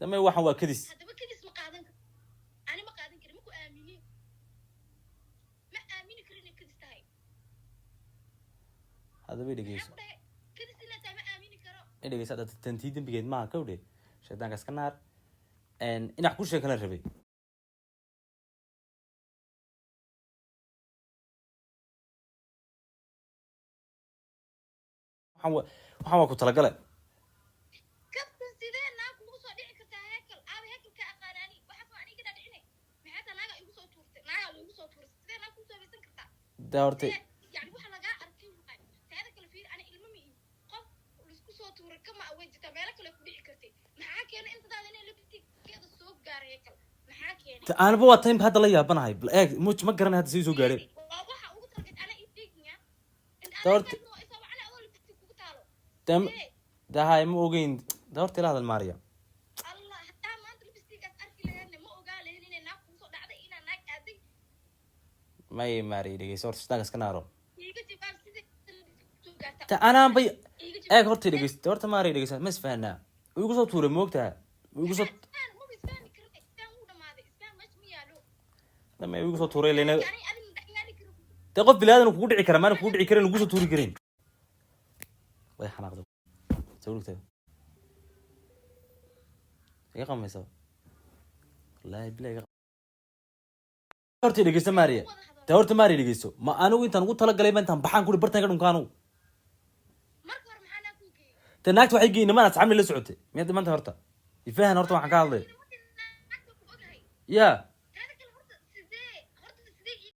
لما واحد وكدس هذا بكدس مقادن أنا مقادن كده مكو آمنين ما آمين كريني كدس تاي هذا بيدي جيس كدس إنه تاي ما آمين كرو إيه جيس هذا تنتيدين بجد ما كودي شيطان كسكنار إن أحكي شيء كلا ربي waxaan waa ku talagalay kabta sidee naag ugu soo dhici kartaa heekal aabe heekal ka aqaanaani waxa soo aniga dhadhicine maxay taa naaga igu soo tuurtay naaga igu soo tuurtay sidee naag ku soo baysan kartaa daa hortay yani waxa laga arkay waxay taada kala fiir ana ilmo mi qof isku soo tuuray kama awajita meel kale ku dhici kartay maxaa keenay inta daad inay labtigeeda soo gaaray heekal maxaa keenay aanba waa time hadda la yaabanahay bal eeg muuj ma garanay hadda soo gaaray waxa ugu target ana idiginya daa hortay ده هاي مو أوجين دورت هذا الماريا الله حتى ما أنت لبستيك أركي لهن مو أقال هن إن ناك وصل دعدة إنا ناك أدي ما يماري لقي صور ستاكس كنارو يجي تبان سيد أنا بي إيه هورتي لقي دورت ماري لقي مس فهنا ويقول صوت توري موقتها ويقول صوت مو بيسمعني كرت إسلام مو دماغي إسلام مش ميالو لما يقول صوت توري لنا يعني أنا مدحني كرت تقف بلادنا وكودعي كرمان وكودعي كرين ويقول صوت توري كرين ويا حناقض سوولك تبي يا قوم يسوي والله بلا horta dhageysta Maria ta horta Maria dhageysto ma anigu intaan ugu tala galay intaan baxaan ku bartaan ka dhunkaano marka hore maxaa ku geeyay ta naagta waxay geeyeen ma asxaabni la socotay miyad maanta horta ifaahan horta waxaan ka hadlay ya